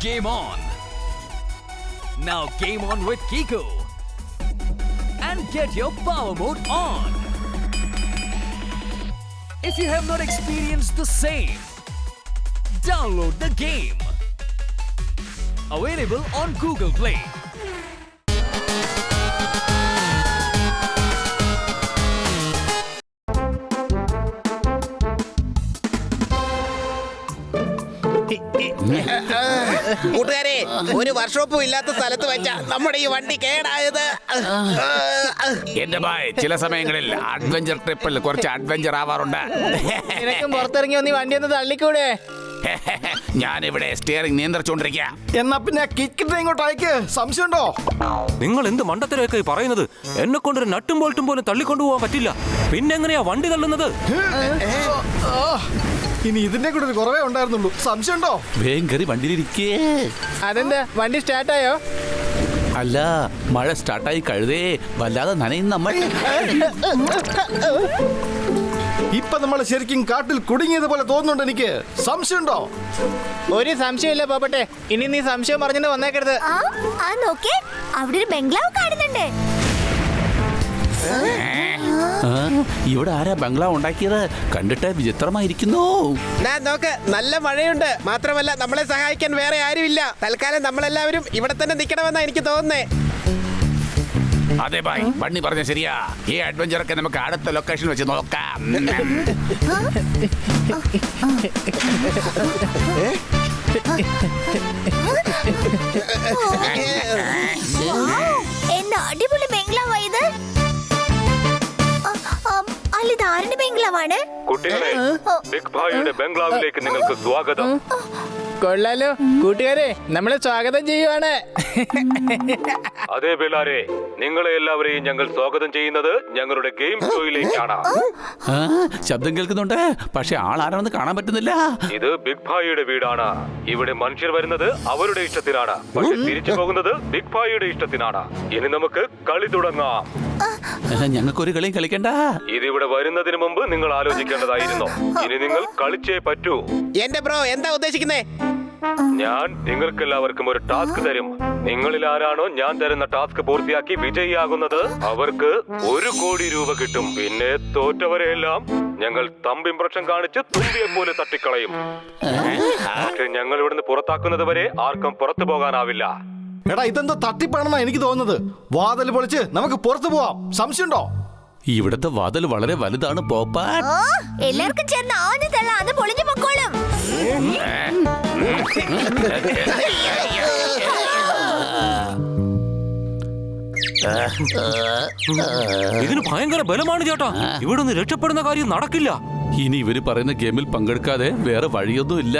Game on! Now game on with Kiko and get your power mode on. If you have not experienced the same, download the game. Available on Google Play. കൂട്ടുകാരെ, ഒരു വർക്ക്ഷോപ്പും ഇല്ലാത്ത സ്ഥലത്ത് വെച്ച നമ്മുടെ ഈ വണ്ടി കേടായത്. എന്റെ ഭായ്, ചില സമയങ്ങളിൽ അഡ്വഞ്ചർ ട്രിപ്പിൽ കുറച്ച് അഡ്വഞ്ചർ ആവാറുണ്ട്. നിനക്കും പുറത്തിറങ്ങി ഒന്ന് വണ്ടി ഒന്ന് തള്ളിക്കൂടെ? ഞാനിവിടെ സ്റ്റിയറിംഗ് നിയന്ത്രിച്ചുകൊണ്ടിരിക്കുക. എന്നാ പിന്നെ കിക്കിട്ട് ഇങ്ങോട്ട് അയക്ക്. സംശയമുണ്ടോ? നിങ്ങൾ എന്ത് മണ്ടത്തരൊക്കെ പറയുന്നത്? എന്നെ കൊണ്ടൊരു നട്ടും ബോൾട്ടും പോലും തള്ളിക്കൊണ്ടുപോകാൻ പറ്റില്ല. പിന്നെങ്ങനെയാ വണ്ടി തള്ളുന്നത്? ഇനി ഇതിന്റെ കൂടെ ഒരു കുറവേ ഉണ്ടായിരുന്നുള്ളൂ. സംശയമുണ്ടോ? വേഗം കയറി വണ്ടിയിലിരിക്കേ. അതെന്താ, വണ്ടി സ്റ്റാർട്ടായോ? അല്ല, മഴ സ്റ്റാർട്ടായി കഴുതേ വല്ലാതെ നനയും നമ്മൾ. ഇപ്പൊ നമ്മൾ ശരിക്കും കാട്ടിൽ കുടുങ്ങിയത് പോലെ തോന്നുന്നുണ്ട് എനിക്ക്. സംശയമുണ്ടോ? ഒരു സംശയമില്ല പോപ്പട്ടെ. ഇനി നീ സംശയം പറഞ്ഞിട്ട് വന്നേക്കരുത്. നോക്കേ, അവിടെ ഒരു ബംഗ്ലാവ് കാണുന്നുണ്ട്. ഇവിടെ ആരാ ബംഗ്ലാവ് ഉണ്ടാക്കിയത്? കണ്ടിട്ട് വിചിത്രമായിരിക്കുന്നു. നോക്ക്, നല്ല മഴയുണ്ട്. മാത്രമല്ല നമ്മളെ സഹായിക്കാൻ വേറെ ആരുമില്ല. തൽക്കാലം നമ്മളെല്ലാവരും ഇവിടെ തന്നെ നിൽക്കണമെന്നാ എനിക്ക് തോന്നുന്നേ. അതെ ഭായ്, ബണ്ണി പറഞ്ഞ ശരിയാ. ഈ അഡ്വഞ്ചർ ഒക്കെ നമുക്ക് അടുത്ത ലൊക്കേഷൻ വെച്ച് നോക്കാം. എന്താ അടിപൊളി ബംഗ്ലാവാ ഇത്. അല്ല, ഇത് ആരുടെ ബംഗ്ലാവാണ്? കുട്ടികളെ, ബിഗ് ഭായിയുടെ ബംഗ്ലാവിലേക്ക് നിങ്ങൾക്ക് സ്വാഗതം. കൊള്ളാലോ കൂട്ടുകാരെ, നമ്മളെ സ്വാഗതം ചെയ്യുവാണ്. അതെ ബിലാരെ, നിങ്ങളെ എല്ലാവരെയും ഞങ്ങൾ സ്വാഗതം ചെയ്യുന്നത് ഞങ്ങളുടെ ഗെയിം ഷോയിലേക്കാണ്. ശബ്ദം കേൾക്കുന്നുണ്ട്, പക്ഷെ ആളാരാണെന്ന് കാണാൻ പറ്റുന്നില്ല. ഇത് ബിഗ് ഭായിയുടെ വീടാണ്. ഇവിടെ മനുഷ്യർ വരുന്നത് അവരുടെ ഇഷ്ടത്തിനാണ്, പക്ഷെ തിരിച്ചു പോകുന്നത് ബിഗ് ഭായിയുടെ ഇഷ്ടത്തിനാണ്. ഇനി നമുക്ക് കളി തുടങ്ങാം. ഞങ്ങൾക്കൊരു കളിയും കളിക്കണ്ട. ഇതിവിടെ വരുന്നതിന് മുമ്പ് നിങ്ങൾ ആലോചിക്കേണ്ടതായിരുന്നു. ഇനി നിങ്ങൾ കളിച്ചേ പറ്റൂ. എന്റെ ബ്രോ എന്താ ഉദ്ദേശിക്കുന്നേ? ഞാൻ നിങ്ങൾക്കെല്ലാവർക്കും ഒരു ടാസ്ക് തരും. നിങ്ങളിൽ ആരാണോ ഞാൻ തരുന്ന ടാസ്ക് പൂർത്തിയാക്കി വിജയിയാകുന്നത് അവർക്ക് 1 കോടി രൂപ കിട്ടും. പിന്നെ തോറ്റവരെയെല്ലാം ഞങ്ങൾ തമ്പിംപ്രക്ഷം കാണിച്ച് തുമ്പിയെ പോലെ തട്ടിക്കളയും. പക്ഷെ ഞങ്ങൾ ഇവിടുന്ന് പുറത്താക്കുന്നത് വരെ ആർക്കും പുറത്തു പോകാനാവില്ല. എടാ, ഇതെന്തോ തട്ടിപ്പാണെന്നാ എനിക്ക് തോന്നുന്നത്. വാതിൽ പൊളിച്ച് നമുക്ക് പുറത്തു പോവാം. സംശയമുണ്ടോ? ഇവിടുത്തെ വാതിൽ വളരെ വലുതാണ് പോപ്പാ. എല്ലാവർക്കും ചേർന്ന് ആദ്യം തള്ള അത് പൊളിഞ്ഞു പൊക്കോളും. ഇതിന് ഭയങ്കര ബലമാണ് ചേട്ടാ. ഇവിടെ നിന്ന് രക്ഷപ്പെടുന്ന കാര്യം നടക്കില്ല. ഇനി ഇവര് പറയുന്ന ഗെയിമിൽ പങ്കെടുക്കാതെ വേറെ വഴിയൊന്നുമില്ല.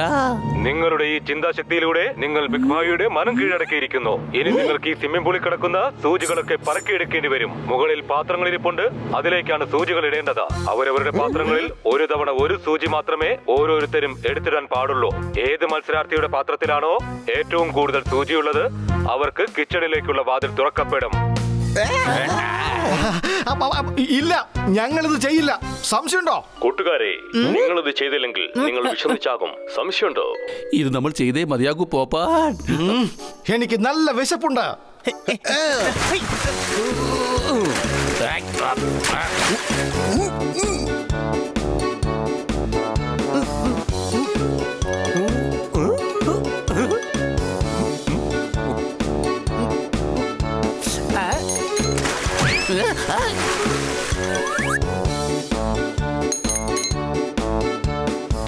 നിങ്ങളുടെ ഈ ചിന്താശക്തിയിലൂടെ നിങ്ങൾ ബിഗ് ഭായിയുടെ മനം കീഴടക്കിയിരിക്കുന്നു. ഇനി നിങ്ങൾക്ക് ഈ സ്വിമ്മിംഗ് പൂളിൽ കിടക്കുന്ന സൂചികളൊക്കെ പറക്കിയെടുക്കേണ്ടി വരും. മുകളിൽ പാത്രങ്ങൾ ഇരിപ്പുണ്ട്, അതിലേക്കാണ് സൂചികൾ ഇടേണ്ടത്. അവരവരുടെ പാത്രങ്ങളിൽ ഒരു തവണ ഒരു സൂചി മാത്രമേ ഓരോരുത്തരും എടുത്തിടാൻ പാടുള്ളൂ. ഏത് മത്സരാർത്ഥിയുടെ പാത്രത്തിലാണോ ഏറ്റവും കൂടുതൽ സൂചിയുള്ളത് അവർക്ക് കിച്ചണിലേക്കുള്ള വാതിൽ തുറക്കപ്പെടും. ഇല്ല, ഞങ്ങളിത് ചെയ്യില്ല. സംശയമുണ്ടോ? കൂട്ടുകാരെ, നിങ്ങളിത് ചെയ്തില്ലെങ്കിൽ നിങ്ങൾ വിഷമിച്ചാകും. സംശയമുണ്ടോ? ഇത് നമ്മൾ ചെയ്തേ മതിയാകൂ പോപ്പാ. എനിക്ക് നല്ല വിശപ്പുണ്ട്.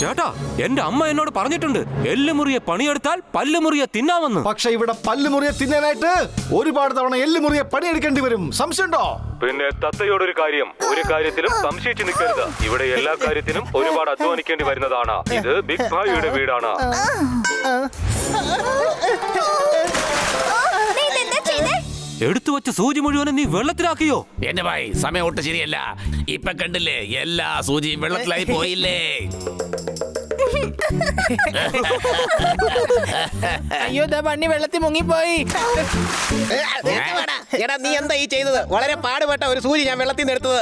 ചേട്ടാ, എന്റെ അമ്മ എന്നോട് പറഞ്ഞിട്ടുണ്ട്, എല്ലുമുറിയെ പണിയെടുത്താൽ പല്ലുമുറിയെ തിന്നാമെന്ന്. പക്ഷെ ഇവിടെ പല്ലുമുറിയെ തിന്നാനായിട്ട് ഒരുപാട് തവണ എല്ലുമുറിയെ പണിയെടുക്കേണ്ടി വരും. സംശയമുണ്ടോ? പിന്നെ തത്തയോടൊരു കാര്യം, ഒരു കാര്യത്തിലും സംശയിച്ചു നിൽക്കരുത്. ഇവിടെ എല്ലാ കാര്യത്തിനും ഒരുപാട് അധ്വാനിക്കേണ്ടി വരുന്നതാണ്. ഇത് ബിഗ് ഭായിയുടെ വീടാണ്. എടുത്തു വെച്ച സൂചി മുഴുവനും നീ വെള്ളത്തിലാക്കിയോ? എന്റെ ഭായ്, സമയം ഒട്ട് ശരിയല്ല. ഇപ്പൊ കണ്ടില്ലേ, എല്ലാ സൂചിയും വെള്ളത്തിലായി പോയില്ലേ. അയ്യോ, പണി വെള്ളത്തിൽ മുങ്ങിപ്പോയി. എടാ, നീ എന്താ ഈ ചെയ്തത്? വളരെ പാടുപെട്ട ഒരു സൂചി ഞാൻ വെള്ളത്തിൽ നിന്ന് എടുത്തത്.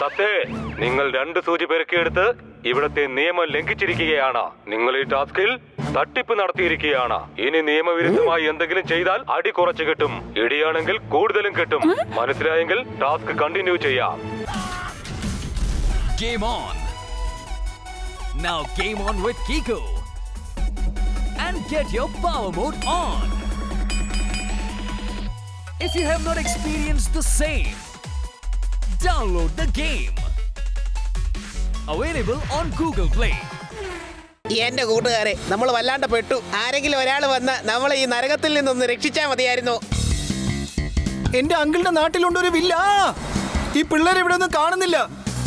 സത്തേ, നിങ്ങൾ 2 സൂചി പെറുക്കിയെടുത്ത് ഇവിടത്തെ നിയമം ലംഘിച്ചിരിക്കുകയാണ്. നിങ്ങൾ ഈ ടാസ്കിൽ തട്ടിപ്പ് നടത്തിയിരിക്കുകയാണ്. ഇനി നിയമവിരുദ്ധമായി എന്തെങ്കിലും ചെയ്താൽ അടി കുറച്ച് കിട്ടും. ഇടിയാണെങ്കിൽ കൂടുതലും കിട്ടും. മനസ്സിലായെങ്കിൽ ടാസ്ക് കണ്ടിന്യൂ ചെയ്യാം. Game on. Now game on with Kiko. And get your power mode on. If you have not experienced the same, download the game. Available on Google Play. എന്റെ കൂട്ടുകാരെ, നമ്മൾ വല്ലാണ്ട് പെട്ടു. ആരെങ്കിലും ഒരാൾ വന്ന് നമ്മളെ ഈ നരകത്തിൽ നിന്നൊന്ന് രക്ഷിച്ചാൽ മതിയായിരുന്നു. എന്റെ അങ്കിളിന്റെ നാട്ടിലുണ്ട് ഒരു വില്ല. ഈ പിള്ളേരെ ഇവിടെ ഒന്നും കാണുന്നില്ല.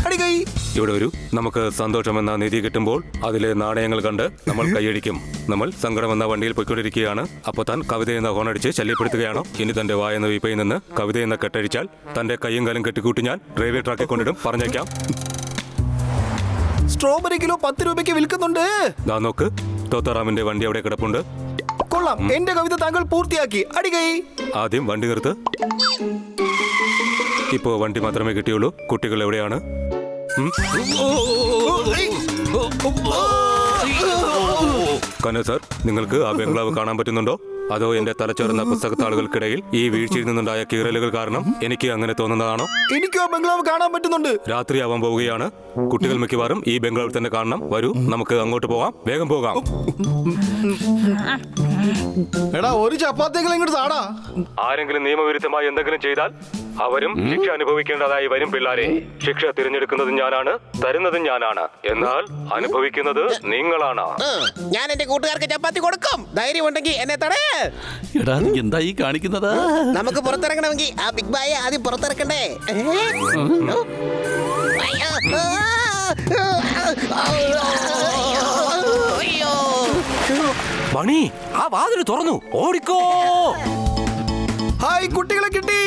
അടികൈ ഇവിടെ വരൂ. നമുക്ക് സന്തോഷമെന്ന നിധി കിട്ടുമ്പോൾ അതിലെ നാണയങ്ങൾ കണ്ട് നമ്മൾ കൈയടിക്കും. നമ്മൾ സങ്കടമെന്ന വണ്ടിയിൽ പോയിക്കൊണ്ടിരിക്കുകയാണ്. അപ്പോൾ താൻ കവിതയെന്ന ഹോണടിച്ച് ശല്യപ്പെടുത്തുകയാണോ? ഇനി തന്റെ വായെന്ന വീപ്പയിൽ നിന്ന് കവിതയെന്ന കെട്ടടിച്ചാൽ തന്റെ കൈയും കാലും കെട്ടിക്കൂട്ടി ഞാൻ റെയിൽവേ ട്രാക്കിൽ കൊണ്ടിടും. പറഞ്ഞേക്കാം. സ്ട്രോബെറി കിലോ 10 രൂപയ്ക്ക് വിൽക്കുന്നുണ്ട്. ദാ നോക്ക്, തോത്താറാമിന്റെ വണ്ടി അവിടെ കിടപ്പുണ്ട്. കൊള്ളാം, എന്റെ കവിത താങ്കൾ പൂർത്തിയാക്കി. അടികൈ ആദ്യം വണ്ടി നിർത്ത്. ഇപ്പോ വണ്ടി മാത്രമേ കിട്ടിയുള്ളൂ. കുട്ടികൾ എവിടെയാണ്? കനു സർ, നിങ്ങൾക്ക് ആ ബംഗ്ലാവ് കാണാൻ പറ്റുന്നുണ്ടോ? അതോ എന്റെ തലച്ചോറുന്ന പുസ്തകത്താളുകൾക്കിടയിൽ ഈ വീഴ്ചയിൽ നിന്നുണ്ടായ കീറലുകൾ കാരണം എനിക്ക് അങ്ങനെ തോന്നുന്നതാണോ? എനിക്കും ആ ബംഗ്ലാവ് കാണാൻ പറ്റുന്നുണ്ട്. രാത്രിയാവാൻ പോവുകയാണ്. കുട്ടികൾ മിക്കവാറും ഈ ബംഗ്ലാവിൽ തന്നെ കാണണം. വരൂ, നമുക്ക് അങ്ങോട്ട് പോകാം. വേഗം പോകാം. എടാ, ഒരു ചപ്പാത്തിയെങ്കിലും ഇങ്ങോട്ട് താടാ. ആരെങ്കിലും നിയമവിരുദ്ധമായി എന്തെങ്കിലും ചെയ്താൽ അവരും ശിക്ഷ അനുഭവിക്കേണ്ടതായി വരും. പിള്ളാരെ, ശിക്ഷ തിരഞ്ഞെടുക്കുന്നത് ഞാനാണ്, തരുന്നതും ഞാനാണ്. എന്നാൽ അനുഭവിക്കുന്നത് നിങ്ങളാണ്. ഞാൻ എന്റെ കൂട്ടുകാർക്ക് ചപ്പാത്തി കൊടുക്കും. ധൈര്യം ഉണ്ടെങ്കിൽ എന്നെ തടേ. എടാ, നീ എന്താ ഈ കാണിക്കുന്നത്? നമുക്ക് പുറത്തിറങ്ങണമെങ്കിൽ ആ ബിഗ് ബായെ ആദ്യം പുറത്തിറക്കണ്ടേ? മണി, ആ വാതിൽ തുറന്നു. ഓടിക്കോ. ഹായ്, കുട്ടികളെ കിട്ടി.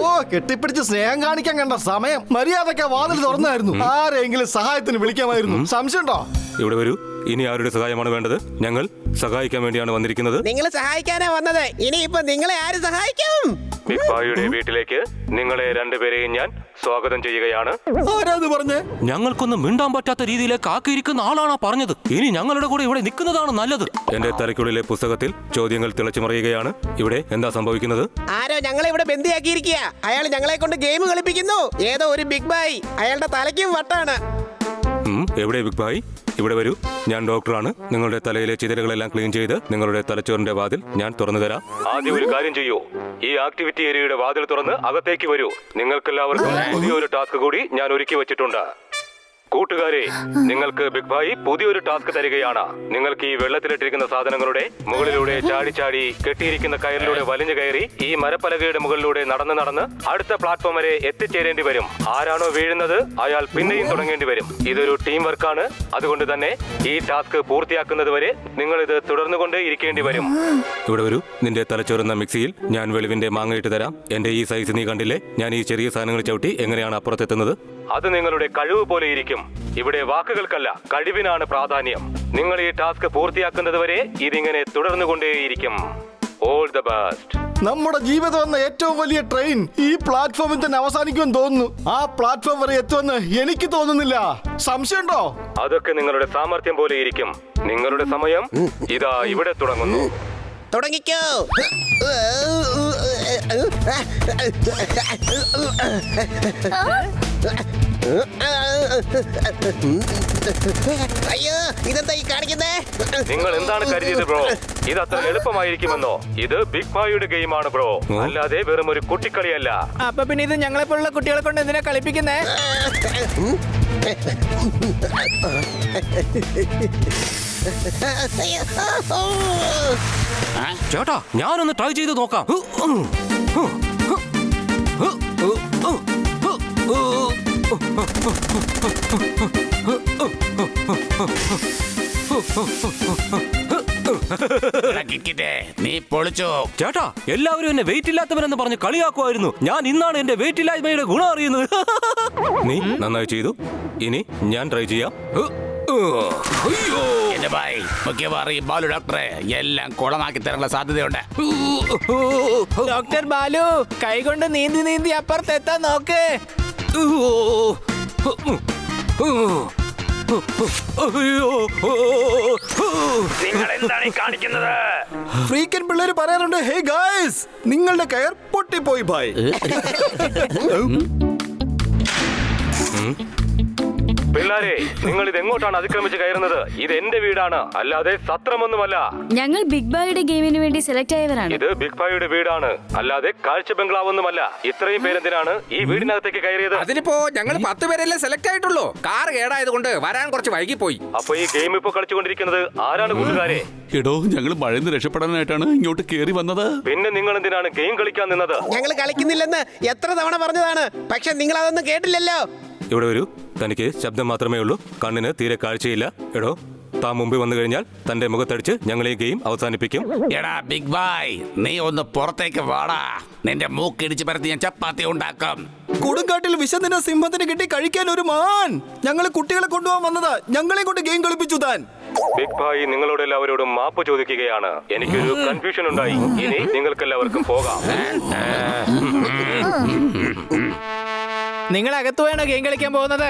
ഓ, കെട്ടിപ്പിടിച്ച് സ്നേഹം കാണിക്കാൻ കണ്ട സമയം. മര്യാദക്ക് വാതിൽ തുറന്നായിരുന്നു. ആരെങ്കിലും സഹായത്തിന് വിളിക്കാമായിരുന്നു. സംശയമുണ്ടോ? ഇവിടെ വരൂ. ഇനി ആരുടെ സഹായമാണ് വേണ്ടത്? ഞങ്ങൾ സഹായിക്കാൻ വേണ്ടിയാണ് വന്നിരിക്കുന്നത്. നിങ്ങൾ സഹായിക്കാനാ വന്നത്. ഇനിയിപ്പോ നിങ്ങളെ ആര് സഹായിക്കും? ബിഗ് ബായുടെ വീട്ടിലേക്ക് നിങ്ങളെ 2 പേരെയും ഞാൻ സ്വാഗതം ചെയ്യുകയാണ്. ആരാത് പറഞ്ഞേ? ഞങ്ങൾക്കൊന്നും മിണ്ടാൻ പറ്റാത്ത രീതിയിലേക്ക് ആക്കിയിരിക്കുന്ന ആളാണോ പറഞ്ഞത്? ഇനി ഞങ്ങളുടെ കൂടെ ഇവിടെ നിൽക്കുന്നതാണ് നല്ലത്. എന്റെ തലയ്ക്കുള്ളിലെ പുസ്തകത്തിൽ ചോദ്യങ്ങൾ തിളച്ചു മറിയുകയാണ്. ഇവിടെ എന്താ സംഭവിക്കുന്നത്? ആരോ ഞങ്ങളെ ഇവിടെ ബന്ദിയാക്കിയിരിക്കുക. അയാൾ ഞങ്ങളെ കൊണ്ട് ഗെയിം കളിപ്പിക്കുന്നു. ഏതോ ഒരു ബിഗ് ബായ്. അയാളുടെ തലയ്ക്കും വട്ടാണ്. എവിടെ ബിഗ് ബായ്? ഇവിടെ വരൂ. ഞാൻ ഡോക്ടറാണ്. നിങ്ങളുടെ തലയിലെ ചിതലുകളെല്ലാം ക്ലീൻ ചെയ്ത് നിങ്ങളുടെ തലച്ചോറിന്റെ വാതിൽ ഞാൻ തുറന്നു തരാം. ആദ്യം ഒരു കാര്യം ചെയ്യൂ. ഈ ആക്ടിവിറ്റി ഏരിയയുടെ വാതിൽ തുറന്ന് അകത്തേക്ക് വരൂ. നിങ്ങൾക്കെല്ലാവർക്കും പുതിയൊരു ടാസ്ക് കൂടി ഞാൻ ഒരുക്കി വെച്ചിട്ടുണ്ട്. കൂട്ടുകാരെ, നിങ്ങൾക്ക് ബിഗ് ബായ് പുതിയൊരു ടാസ്ക് തരികയാണ്. നിങ്ങൾക്ക് ഈ വെള്ളത്തിലിട്ടിരിക്കുന്ന സാധനങ്ങളുടെ മുകളിലൂടെ ചാടി ചാടി കെട്ടിയിരിക്കുന്ന കയറിലൂടെ വലിഞ്ഞു കയറി ഈ മരപ്പലകയുടെ മുകളിലൂടെ നടന്ന് അടുത്ത പ്ലാറ്റ്ഫോം വരെ എത്തിച്ചേരേണ്ടി വരും. ആരാണോ വീഴുന്നത് അയാൾ പിന്നെയും തുടങ്ങേണ്ടി വരും. ഇതൊരു ടീം വർക്കാണ്. അതുകൊണ്ട് തന്നെ ഈ ടാസ്ക് പൂർത്തിയാക്കുന്നത് വരെ നിങ്ങൾ ഇത് തുടർന്നുകൊണ്ടേ ഇരിക്കേണ്ടി വരും. ഇവിടെ വരൂ. നിന്റെ തലച്ചോറുന്ന മിക്സിയിൽ ഞാൻ വെളിവിന്റെ മാങ്ങയിട്ട് തരാം. എന്റെ ഈ സൈസ് നീ കണ്ടില്ലേ? ഞാൻ ഈ ചെറിയ സാധനങ്ങൾ ചവിട്ടി എങ്ങനെയാണ് അപ്പുറത്തെത്തുന്നത്? അത് നിങ്ങളുടെ കഴിവ് പോലെ ഇരിക്കും. ഇവിടെ വാക്കുകൾക്കല്ല, കഴിവിനാണ് പ്രാധാന്യം. നിങ്ങൾ ഈ ടാസ്ക് പൂർത്തിയാക്കുന്നത് വരെ ഇതിങ്ങനെ തുടർന്നുകൊണ്ടേയിരിക്കും. All the best. നമ്മുടെ ജീവിതം എന്ന ഏറ്റവും വലിയ ട്രെയിൻ ഈ പ്ലാറ്റ്ഫോമിൽ തന്നെ അവസാനിക്കുമെന്ന് തോന്നുന്നു. ആ പ്ലാറ്റ്ഫോം വരെ എത്തുമെന്ന് എനിക്ക് തോന്നുന്നില്ല. സംശയമുണ്ടോ? അതൊക്കെ നിങ്ങളുടെ സാമർത്ഥ്യം പോലെ ഇരിക്കും. നിങ്ങളുടെ സമയം ഇതാ ഇവിടെ തുടങ്ങുന്നു. തുടങ്ങിക്കോ. അയ്യോ, ഇതെന്താ ഈ കാണിക്കുന്നേ? നിങ്ങൾ എന്താണ് കരുതിയത് ബ്രോ? ഇത് അത്ര എളുപ്പമായിരിക്കുമെന്നോ? ഇത് ബിഗ് ബായുടെ ഗെയിമാണ് ബ്രോ, അല്ലാതെ വെറും ഒരു കുട്ടിക്കളിയല്ല. അപ്പൊ പിന്നെ ഇത് ഞങ്ങളെ പോലുള്ള കുട്ടികളെ കൊണ്ട് എന്തിനാ കളിപ്പിക്കുന്നേ? ചേട്ടാ, ഞാനൊന്ന് ട്രൈ ചെയ്ത് നോക്കാം. നീ പൊളിച്ചോ ചേട്ടാ. എല്ലാവരും എന്നെ വെയിറ്റ് ഇല്ലാത്തവരെന്ന് പറഞ്ഞ് കളിയാക്കുമായിരുന്നു. ഞാൻ ഇന്നാണ് എന്റെ വെയിറ്റ് ഇല്ലായ്മയുടെ ഗുണം അറിയുന്നത്. നീ നന്നായി ചെയ്തു. ഇനി ഞാൻ ട്രൈ ചെയ്യാം. എന്റെ ഭായ് മിക്കവാറും ഈ ബാലു ഡോക്ടറെ എല്ലാം കുളമാക്കി തരാനുള്ള സാധ്യതയുണ്ട്. ഡോക്ടർ ബാലു കൈകൊണ്ട് നീന്തി നീന്തി അപ്പുറത്തെത്താൻ നോക്ക്. നിങ്ങൾ എന്താണ് ഈ കാണിക്കുന്നത്? ഫ്രീക്കൻ പിള്ളേര് പറയാറുണ്ട്, ഹേ ഗായ്സ് നിങ്ങളുടെ കയർ പൊട്ടിപ്പോയി ഭായ്. പിള്ളാരെ, നിങ്ങൾ ഇത് എങ്ങോട്ടാണ് അതിക്രമിച്ച് കയറുന്നത്? ഇത് എന്റെ വീടാണ്, അല്ലാതെ സത്രമൊന്നുമല്ല. ഞങ്ങൾ ബിഗ് ബായുടെ ഗെയിമിന് വേണ്ടി സെലക്ട് ആയവരാണ്. ഇത് ബിഗ് ഭായിയുടെ വീടാണ്, അല്ലാതെ കാഴ്ച ബംഗ്ലാവൊന്നുമല്ല. ഇത്രയും പേരെന്തിനാണ് ഈ വീടിനകത്തേക്ക് കയറിയത്? അതിനിപ്പോ ഞങ്ങൾ 10 പേരല്ലേ സെലക്ട് ആയിട്ടുള്ളൂ. കാർ കേടായത് കൊണ്ട് വരാൻ കുറച്ച് വൈകിപ്പോയി. അപ്പൊ ഈ ഗെയിം ഇപ്പൊ കളിച്ചുകൊണ്ടിരിക്കുന്നത് ആരാണ് കൂട്ടുകാരെ? എടോ ഞങ്ങൾ മഴന്ന് രക്ഷപ്പെടാനായിട്ടാണ് ഇങ്ങോട്ട് കേറി വന്നത്. പിന്നെ നിങ്ങൾ എന്തിനാണ് ഗെയിം കളിക്കാൻ നിന്നത്? ഞങ്ങൾ കളിക്കുന്നില്ലെന്ന് എത്ര തവണ പറഞ്ഞതാണ്, പക്ഷെ നിങ്ങൾ അതൊന്നും കേട്ടില്ലല്ലോ. ഇവിടെ വരൂ. തനിക്ക് ശബ്ദം മാത്രമേ ഉള്ളൂ, കണ്ണിന് തീരെ കാഴ്ചയില്ല. എടോ, താൻ മുമ്പിൽ വന്നു കഴിഞ്ഞാൽ തന്റെ മുഖത്തടിച്ച് ഞങ്ങൾ ഈ ഗെയിം അവസാനിപ്പിക്കും. എടാ ബിഗ് ബായ്, നീ ഒന്ന് പുറത്തേക്ക് വാടാ. നിന്റെ മൂക്കിടിച്ച് പരത്തി ഞാൻ ചപ്പാത്തി ഉണ്ടാക്കും. കൊടുങ്കാട്ടിൽ വിശന്നിന് സിംഹത്തിന് കിട്ടി കഴിക്കാൻ ഒരു മാൻ. ഞങ്ങൾ കുട്ടികളെ കൊണ്ടുപോകാൻ വന്നതാ, ഞങ്ങളെ കൊണ്ട് ഗെയിം കളിപ്പിച്ചു താൻ. ബിഗ് ഭായി നിങ്ങളോട് എല്ലാവരോടും മാപ്പ് ചോദിക്കുകയാണ്. എനിക്കൊരു കൺഫ്യൂഷൻ ഉണ്ടായി. ഇനി നിങ്ങൾക്ക് എല്ലാവർക്കും പോകാം. നിങ്ങൾ അകത്ത് വേണോ ഗെയിം കളിക്കാൻ പോകുന്നത്?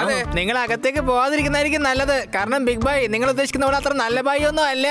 അതെ. നിങ്ങൾ അകത്തേക്ക് പോകാതിരിക്കുന്നതായിരിക്കും നല്ലത്. കാരണം ബിഗ് ബായ് നിങ്ങൾ ഉദ്ദേശിക്കുന്ന പോലെ അത്ര നല്ല ബായി ഒന്നും അല്ല.